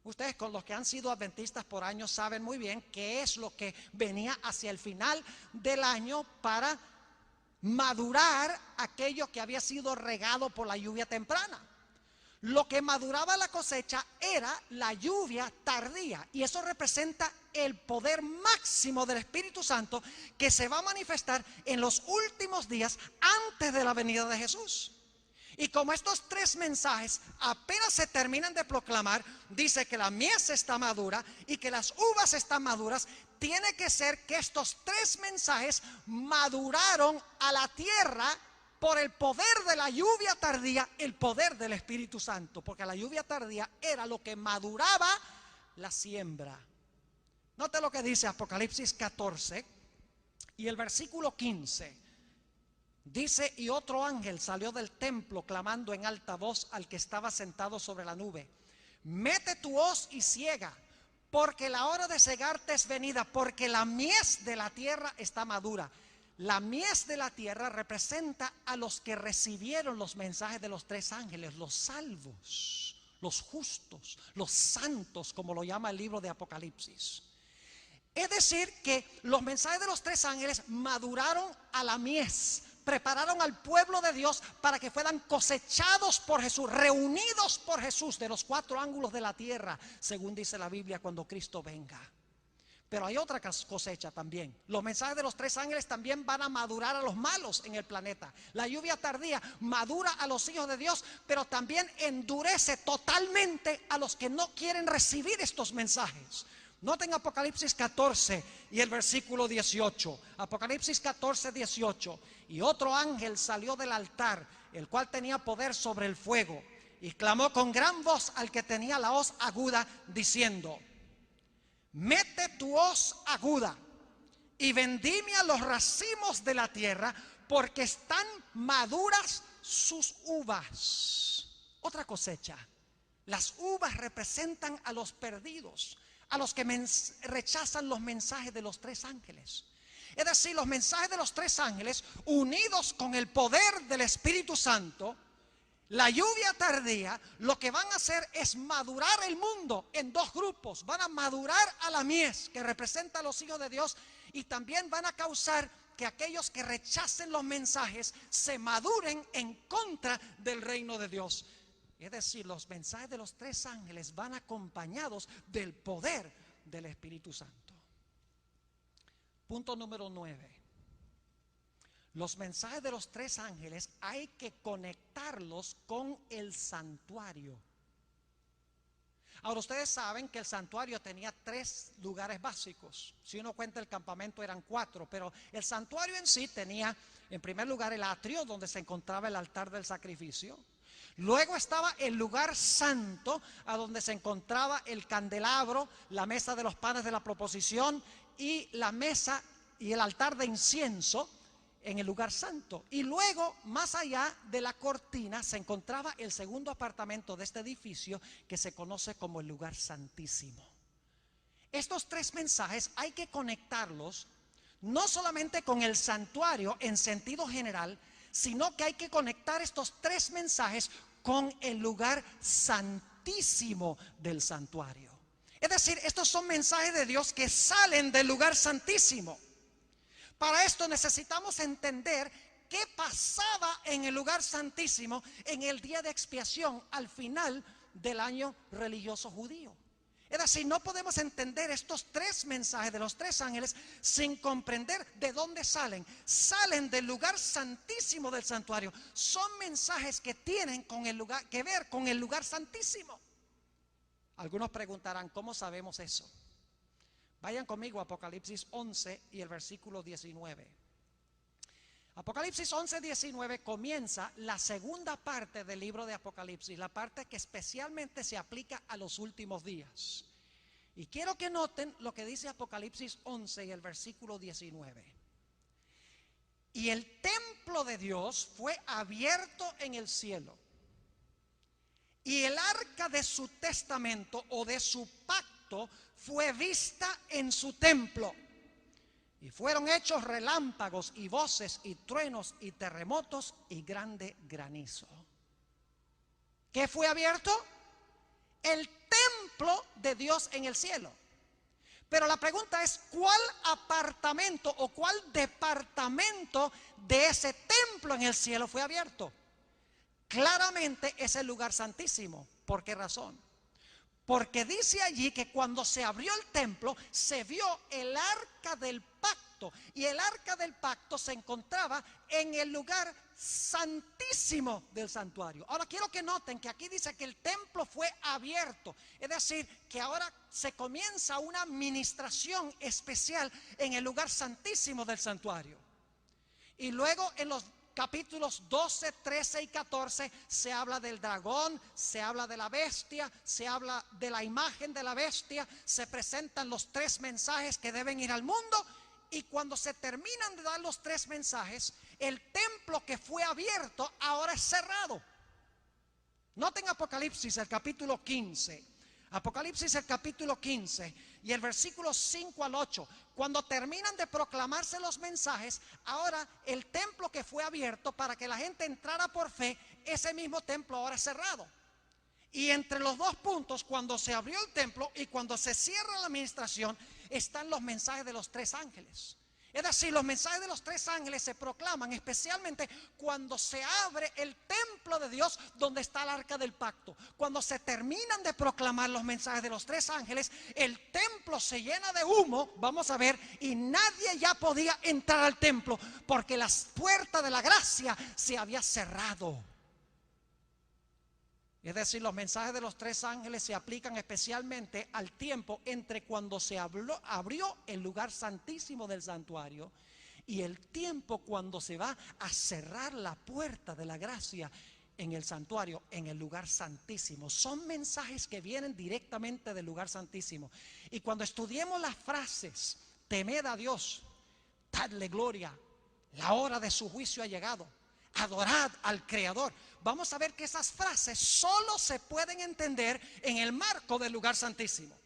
Ustedes, con los que han sido adventistas por años, saben muy bien qué es lo que venía hacia el final del año para madurar aquello que había sido regado por la lluvia temprana. Lo que maduraba la cosecha era la lluvia tardía, y eso representa el poder máximo del Espíritu Santo que se va a manifestar en los últimos días antes de la venida de Jesús. Y como estos tres mensajes apenas se terminan de proclamar, dice que la mies está madura y que las uvas están maduras, tiene que ser que estos tres mensajes maduraron a la tierra por el poder de la lluvia tardía, el poder del Espíritu Santo, porque la lluvia tardía era lo que maduraba la siembra. Note lo que dice Apocalipsis 14 y el versículo 15. Dice, y otro ángel salió del templo clamando en alta voz al que estaba sentado sobre la nube: mete tu hoz y ciega, porque la hora de cegarte es venida, porque la mies de la tierra está madura. La mies de la tierra representa a los que recibieron los mensajes de los tres ángeles, los salvos, los justos, los santos, como lo llama el libro de Apocalipsis. Es decir, que los mensajes de los tres ángeles maduraron a la mies, prepararon al pueblo de Dios para que fueran cosechados por Jesús, reunidos por Jesús de los cuatro ángulos de la tierra, según dice la Biblia, cuando Cristo venga. Pero hay otra cosecha también. Los mensajes de los tres ángeles también van a madurar a los malos en el planeta. La lluvia tardía madura a los hijos de Dios, pero también endurece totalmente a los que no quieren recibir estos mensajes. Noten Apocalipsis 14 y el versículo 18. Apocalipsis 14, 18. Y otro ángel salió del altar, el cual tenía poder sobre el fuego, y clamó con gran voz al que tenía la hoz aguda, diciendo: mete tu hoz aguda y vendimia los racimos de la tierra, porque están maduras sus uvas. Otra cosecha. Las uvas representan a los perdidos, a los que rechazan los mensajes de los tres ángeles. Es decir, los mensajes de los tres ángeles, unidos con el poder del Espíritu Santo, la lluvia tardía, lo que van a hacer es madurar el mundo en dos grupos. Van a madurar a la mies, que representa a los hijos de Dios, y también van a causar que aquellos que rechacen los mensajes se maduren en contra del reino de Dios. Es decir, los mensajes de los tres ángeles van acompañados del poder del Espíritu Santo. Punto número 9. Los mensajes de los tres ángeles hay que conectarlos con el santuario. Ahora, ustedes saben que el santuario tenía 3 lugares básicos. Si uno cuenta el campamento eran 4, pero el santuario en sí tenía, en primer lugar, el atrio donde se encontraba el altar del sacrificio. Luego estaba el lugar santo, a donde se encontraba el candelabro, la mesa de los panes de la proposición y la mesa y el altar de incienso en el lugar santo. Y luego, más allá de la cortina, se encontraba el segundo apartamento de este edificio, que se conoce como el lugar santísimo. Estos 3 mensajes hay que conectarlos no solamente con el santuario en sentido general, sino que hay que conectar estos 3 mensajes con el lugar santísimo del santuario. Es decir, estos son mensajes de Dios que salen del lugar santísimo. Para esto necesitamos entender qué pasaba en el lugar santísimo en el día de expiación al final del año religioso judío. Es decir, no podemos entender estos 3 mensajes de los 3 ángeles sin comprender de dónde salen. Salen del lugar santísimo del santuario. Son mensajes que tienen que ver con el lugar santísimo. Algunos preguntarán, ¿cómo sabemos eso? Vayan conmigo a Apocalipsis 11 y el versículo 19. Apocalipsis 11, 19 comienza la segunda parte del libro de Apocalipsis, la parte que especialmente se aplica a los últimos días. Y quiero que noten lo que dice Apocalipsis 11 y el versículo 19. Y el templo de Dios fue abierto en el cielo, y el arca de su testamento o de su pacto fue vista en su templo. Y fueron hechos relámpagos y voces y truenos y terremotos y grande granizo. ¿Qué fue abierto? El templo de Dios en el cielo. Pero la pregunta es, ¿cuál apartamento o cuál departamento de ese templo en el cielo fue abierto? Claramente es el lugar santísimo. ¿Por qué razón? Porque dice allí que cuando se abrió el templo se vio el arca del pacto, y el arca del pacto se encontraba en el lugar santísimo del santuario. Ahora quiero que noten que aquí dice que el templo fue abierto, es decir, que ahora se comienza una administración especial en el lugar santísimo del santuario. Y luego en los capítulos 12, 13 y 14 se habla del dragón, se habla de la bestia, se habla de la imagen de la bestia, se presentan los 3 mensajes que deben ir al mundo, y cuando se terminan de dar los 3 mensajes, el templo que fue abierto ahora es cerrado. Noten Apocalipsis el capítulo 15. Apocalipsis el capítulo 15 y el versículo 5 al 8. Cuando terminan de proclamarse los mensajes, ahora el templo que fue abierto para que la gente entrara por fe, ese mismo templo ahora es cerrado. Y entre los 2 puntos, cuando se abrió el templo y cuando se cierra la administración, están los mensajes de los 3 ángeles. Es decir, los mensajes de los 3 ángeles se proclaman especialmente cuando se abre el templo de Dios donde está el arca del pacto. Cuando se terminan de proclamar los mensajes de los 3 ángeles, el templo se llena de humo, vamos a ver, y nadie ya podía entrar al templo porque la puerta de la gracia se había cerrado. Es decir, los mensajes de los 3 ángeles se aplican especialmente al tiempo entre cuando se abrió el lugar santísimo del santuario y el tiempo cuando se va a cerrar la puerta de la gracia en el santuario, en el lugar santísimo. Son mensajes que vienen directamente del lugar santísimo. Y cuando estudiemos las frases, temed a Dios, dadle gloria, la hora de su juicio ha llegado, adorad al Creador, vamos a ver que esas frases solo se pueden entender en el marco del lugar santísimo.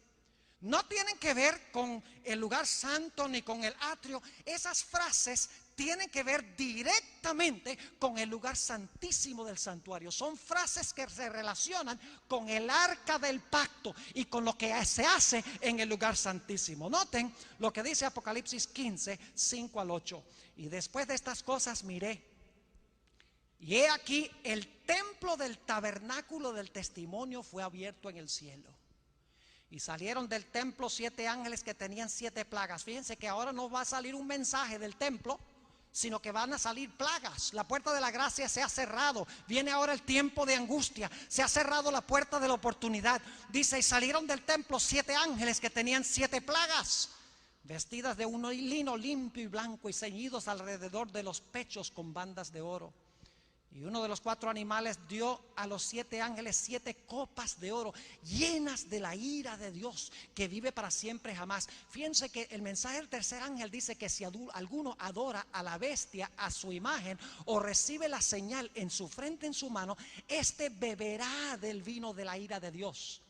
No tienen que ver con el lugar santo ni con el atrio. Esas frases tienen que ver directamente con el lugar santísimo del santuario. Son frases que se relacionan con el arca del pacto y con lo que se hace en el lugar santísimo. Noten lo que dice Apocalipsis 15, 5 al 8. Y después de estas cosas miré, y he aquí el templo del tabernáculo del testimonio fue abierto en el cielo. Y salieron del templo 7 ángeles que tenían 7 plagas. Fíjense que ahora no va a salir un mensaje del templo, sino que van a salir plagas. La puerta de la gracia se ha cerrado. Viene ahora el tiempo de angustia. Se ha cerrado la puerta de la oportunidad. Dice, y salieron del templo 7 ángeles que tenían 7 plagas, vestidas de un lino limpio y blanco y ceñidos alrededor de los pechos con bandas de oro. Y uno de los 4 animales dio a los 7 ángeles 7 copas de oro llenas de la ira de Dios que vive para siempre jamás. Fíjense que el mensaje del tercer ángel dice que si alguno adora a la bestia, a su imagen, o recibe la señal en su frente, en su mano, este beberá del vino de la ira de Dios.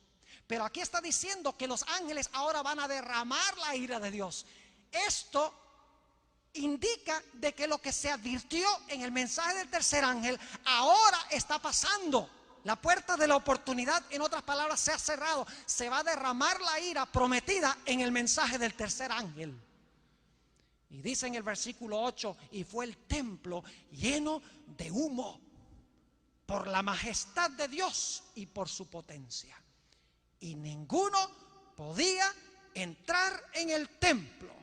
Pero aquí está diciendo que los ángeles ahora van a derramar la ira de Dios. Esto indica de que lo que se advirtió en el mensaje del tercer ángel ahora está pasando. La puerta de la oportunidad, en otras palabras, se ha cerrado. Se va a derramar la ira prometida en el mensaje del tercer ángel. Y dice en el versículo 8, y fue el templo lleno de humo por la majestad de Dios y por su potencia. Y ninguno podía entrar en el templo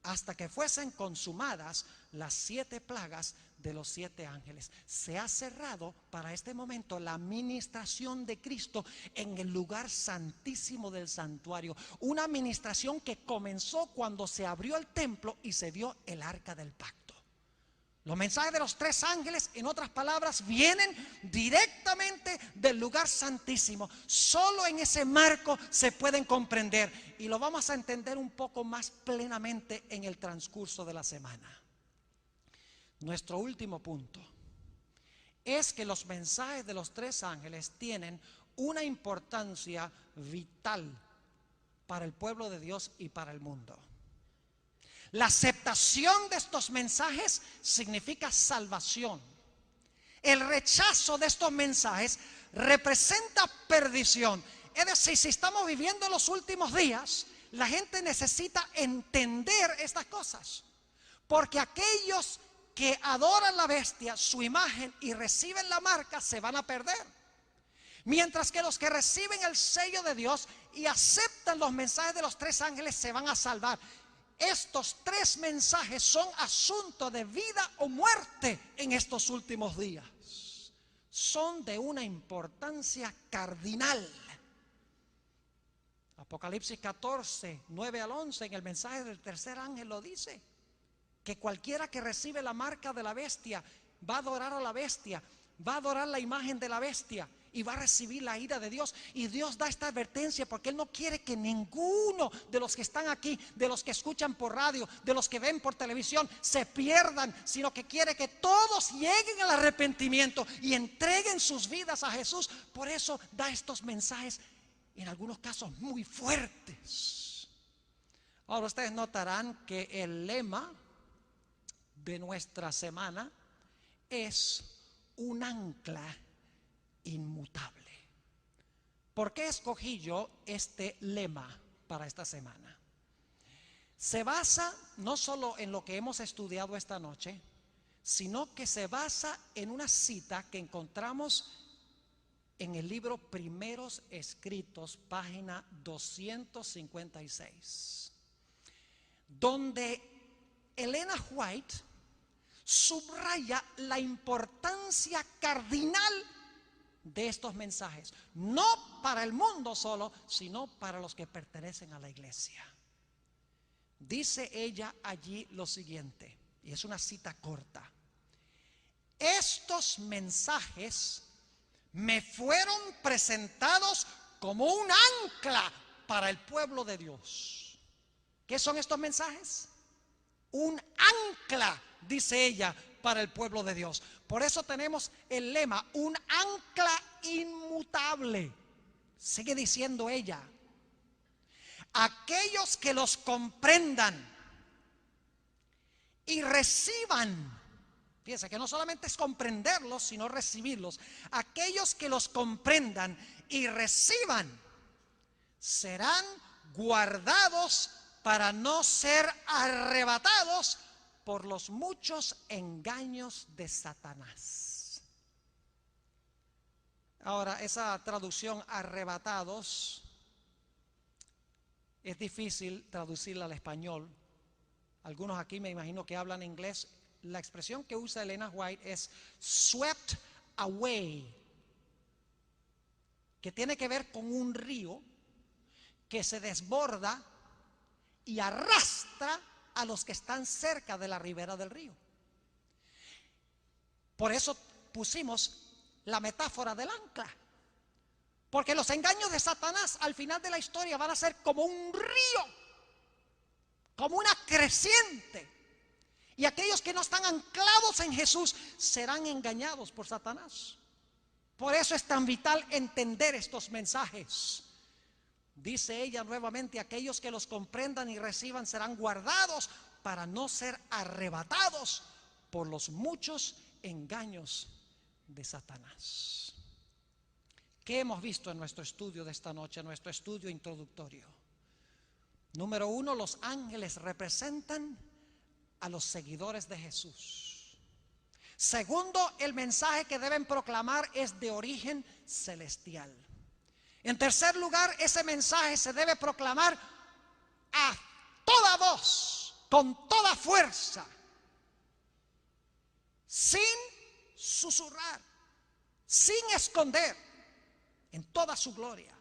hasta que fuesen consumadas las 7 plagas de los 7 ángeles. Se ha cerrado para este momento la ministración de Cristo en el lugar santísimo del santuario. Una ministración que comenzó cuando se abrió el templo y se vio el arca del pacto. Los mensajes de los 3 ángeles, en otras palabras, vienen directamente del lugar santísimo. Solo en ese marco se pueden comprender, y lo vamos a entender un poco más plenamente en el transcurso de la semana. Nuestro último punto es que los mensajes de los 3 ángeles tienen una importancia vital para el pueblo de Dios y para el mundo. La aceptación de estos mensajes significa salvación. El rechazo de estos mensajes representa perdición. Es decir, si estamos viviendo en los últimos días, la gente necesita entender estas cosas. Porque aquellos que adoran la bestia, su imagen, y reciben la marca, se van a perder. Mientras que los que reciben el sello de Dios y aceptan los mensajes de los 3 ángeles se van a salvar. Estos 3 mensajes son asunto de vida o muerte en estos últimos días. Son de una importancia cardinal. Apocalipsis 14, 9 al 11, en el mensaje del tercer ángel lo dice, que cualquiera que recibe la marca de la bestia va a adorar a la bestia, va a adorar la imagen de la bestia y va a recibir la ira de Dios. Y Dios da esta advertencia porque Él no quiere que ninguno de los que están aquí, de los que escuchan por radio, de los que ven por televisión, se pierdan, sino que quiere que todos lleguen al arrepentimiento y entreguen sus vidas a Jesús. Por eso da estos mensajes, en algunos casos muy fuertes. Ahora ustedes notarán que el lema de nuestra semana es un ancla inmutable. ¿Por qué escogí yo este lema para esta semana? Se basa no solo en lo que hemos estudiado esta noche, sino que se basa en una cita que encontramos en el libro Primeros Escritos, página 256, donde Elena White subraya la importancia cardinal de estos mensajes, no para el mundo solo, sino para los que pertenecen a la iglesia. Dice ella allí lo siguiente, y es una cita corta: estos mensajes me fueron presentados como un ancla para el pueblo de Dios. ¿Qué son estos mensajes? Un ancla, dice ella, para el pueblo de Dios. Por eso tenemos el lema, un ancla inmutable. Sigue diciendo ella: aquellos que los comprendan y reciban. Fíjense que no solamente es comprenderlos, sino recibirlos. Aquellos que los comprendan y reciban serán guardados para no ser arrebatados por los muchos engaños de Satanás. Ahora, esa traducción arrebatados es difícil traducirla al español. Algunos aquí me imagino que hablan inglés. La expresión que usa Elena White es swept away, que tiene que ver con un río que se desborda y arrastra a los que están cerca de la ribera del río. Por eso pusimos la metáfora del ancla, porque los engaños de Satanás al final de la historia van a ser como un río, como una creciente, y aquellos que no están anclados en Jesús serán engañados por Satanás. Por eso es tan vital entender estos mensajes. Dice ella nuevamente: aquellos que los comprendan y reciban serán guardados para no ser arrebatados por los muchos engaños de Satanás. ¿Qué hemos visto en nuestro estudio de esta noche, en nuestro estudio introductorio? Número 1, los ángeles representan a los seguidores de Jesús. Segundo, el mensaje que deben proclamar es de origen celestial. En tercer lugar, ese mensaje se debe proclamar a toda voz, con toda fuerza, sin susurrar, sin esconder, en toda su gloria.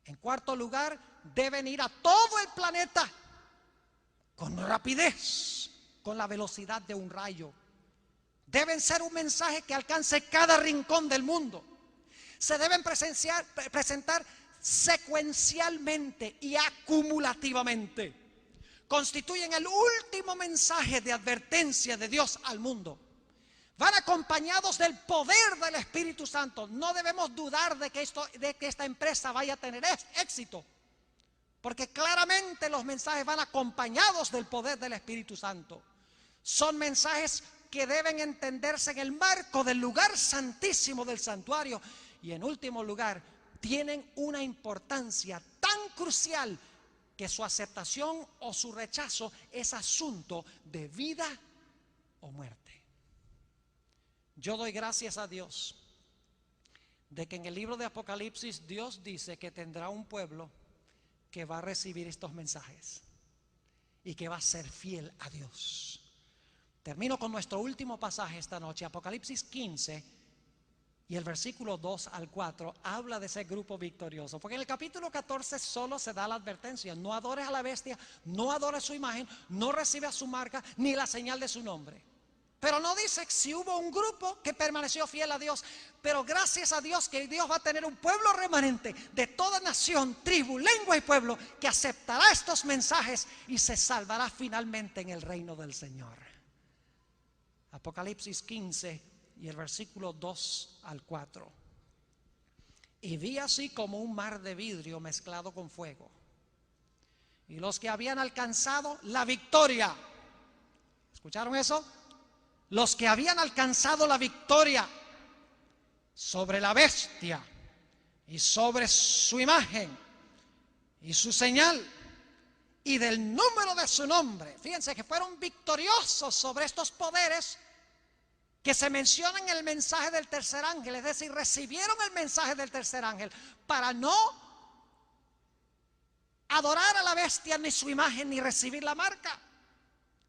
En cuarto lugar, deben ir a todo el planeta con rapidez, con la velocidad de un rayo. Deben ser un mensaje que alcance cada rincón del mundo. Se deben presentar secuencialmente y acumulativamente. Constituyen el último mensaje de advertencia de Dios al mundo. Van acompañados del poder del Espíritu Santo. No debemos dudar de que esta empresa vaya a tener éxito, porque claramente los mensajes van acompañados del poder del Espíritu Santo. Son mensajes que deben entenderse en el marco del lugar santísimo del santuario. Y en último lugar, tienen una importancia tan crucial que su aceptación o su rechazo es asunto de vida o muerte. Yo doy gracias a Dios de que en el libro de Apocalipsis Dios dice que tendrá un pueblo que va a recibir estos mensajes y que va a ser fiel a Dios. Termino con nuestro último pasaje esta noche. Apocalipsis 15 y el versículo 2 al 4 habla de ese grupo victorioso, porque en el capítulo 14 solo se da la advertencia: no adores a la bestia, no adores su imagen, no recibas su marca ni la señal de su nombre. Pero no dice si hubo un grupo que permaneció fiel a Dios. Pero gracias a Dios que Dios va a tener un pueblo remanente de toda nación, tribu, lengua y pueblo que aceptará estos mensajes y se salvará finalmente en el reino del Señor. Apocalipsis 15 y el versículo 2 al 4. Y vi así como un mar de vidrio mezclado con fuego, y los que habían alcanzado la victoria. ¿Escucharon eso? Los que habían alcanzado la victoria sobre la bestia y sobre su imagen y su señal y del número de su nombre. Fíjense que fueron victoriosos sobre estos poderes que se mencionan en el mensaje del tercer ángel. Es decir, recibieron el mensaje del tercer ángel para no adorar a la bestia ni su imagen ni recibir la marca.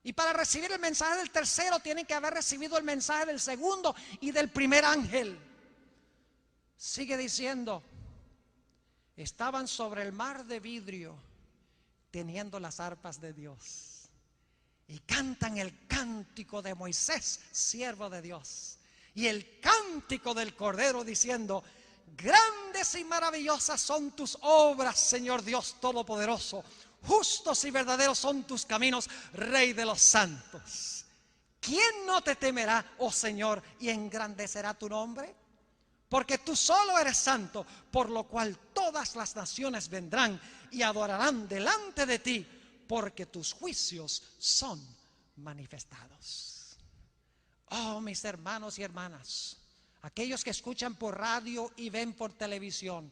Y para recibir el mensaje del tercero tienen que haber recibido el mensaje del segundo y del primer ángel. Sigue diciendo: estaban sobre el mar de vidrio teniendo las arpas de Dios y cantan el cántico de Moisés, siervo de Dios, y el cántico del Cordero, diciendo: grandes y maravillosas son tus obras, Señor Dios Todopoderoso. Justos y verdaderos son tus caminos, Rey de los santos. ¿Quién no te temerá, oh Señor, y engrandecerá tu nombre? Porque tú solo eres santo, por lo cual todas las naciones vendrán y adorarán delante de ti, porque tus juicios son manifestados. Oh, mis hermanos y hermanas, aquellos que escuchan por radio y ven por televisión,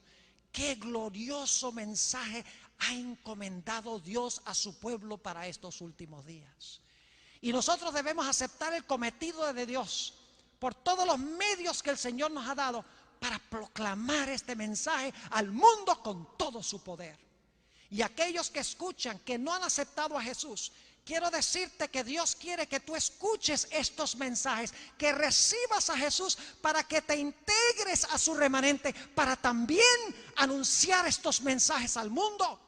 qué glorioso mensaje ha encomendado Dios a su pueblo para estos últimos días. Y nosotros debemos aceptar el cometido de Dios por todos los medios que el Señor nos ha dado para proclamar este mensaje al mundo con todo su poder. Y aquellos que escuchan, que no han aceptado a Jesús, quiero decirte que Dios quiere que tú escuches estos mensajes, que recibas a Jesús para que te integres a su remanente, para también anunciar estos mensajes al mundo,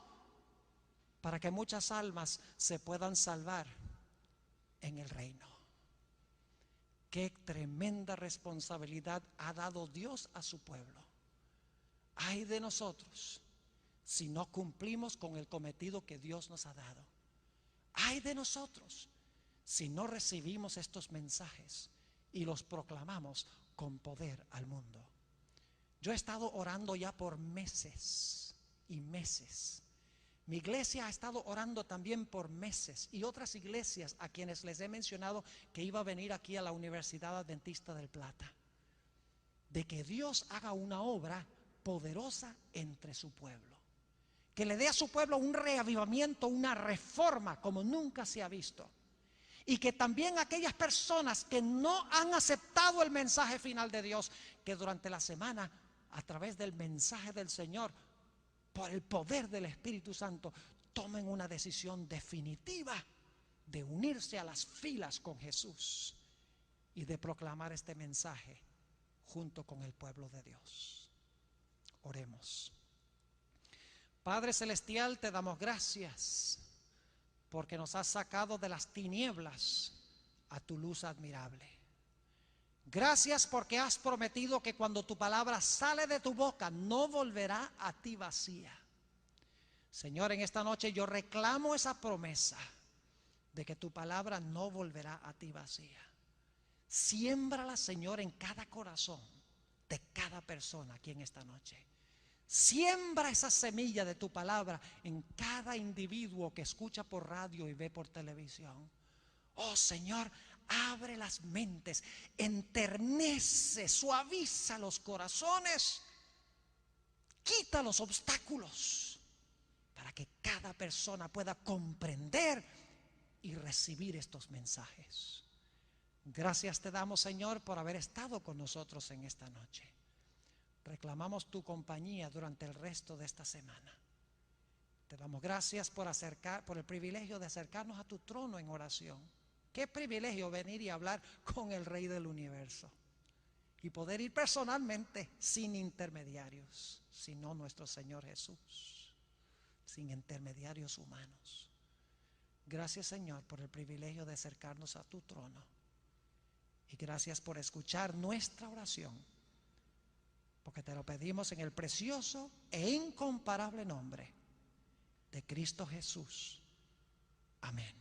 para que muchas almas se puedan salvar en el reino. Qué tremenda responsabilidad ha dado Dios a su pueblo. Ay de nosotros si no cumplimos con el cometido que Dios nos ha dado. Ay de nosotros si no recibimos estos mensajes y los proclamamos con poder al mundo. Yo he estado orando ya por meses y meses. Mi iglesia ha estado orando también por meses, y otras iglesias a quienes les he mencionado que iba a venir aquí a la Universidad Adventista del Plata, de que Dios haga una obra poderosa entre su pueblo, que le dé a su pueblo un reavivamiento, una reforma como nunca se ha visto, y que también aquellas personas que no han aceptado el mensaje final de Dios, que durante la semana, a través del mensaje del Señor, por el poder del Espíritu Santo, tomen una decisión definitiva de unirse a las filas con Jesús y de proclamar este mensaje junto con el pueblo de Dios. Oremos. Padre Celestial, te damos gracias porque nos has sacado de las tinieblas a tu luz admirable. Gracias porque has prometido que cuando tu palabra sale de tu boca no volverá a ti vacía. Señor, en esta noche yo reclamo esa promesa de que tu palabra no volverá a ti vacía. Siémbrala, Señor, en cada corazón de cada persona aquí en esta noche. Siembra esa semilla de tu palabra en cada individuo que escucha por radio y ve por televisión. Oh Señor, abre las mentes, enternece, suaviza los corazones, quita los obstáculos para que cada persona pueda comprender y recibir estos mensajes. Gracias te damos, Señor, por haber estado con nosotros en esta noche. Reclamamos tu compañía durante el resto de esta semana. Te damos gracias por el privilegio de acercarnos a tu trono en oración. Qué privilegio venir y hablar con el Rey del Universo y poder ir personalmente sin intermediarios, sino nuestro Señor Jesús, sin intermediarios humanos. Gracias, Señor, por el privilegio de acercarnos a tu trono, y gracias por escuchar nuestra oración, porque te lo pedimos en el precioso e incomparable nombre de Cristo Jesús. Amén.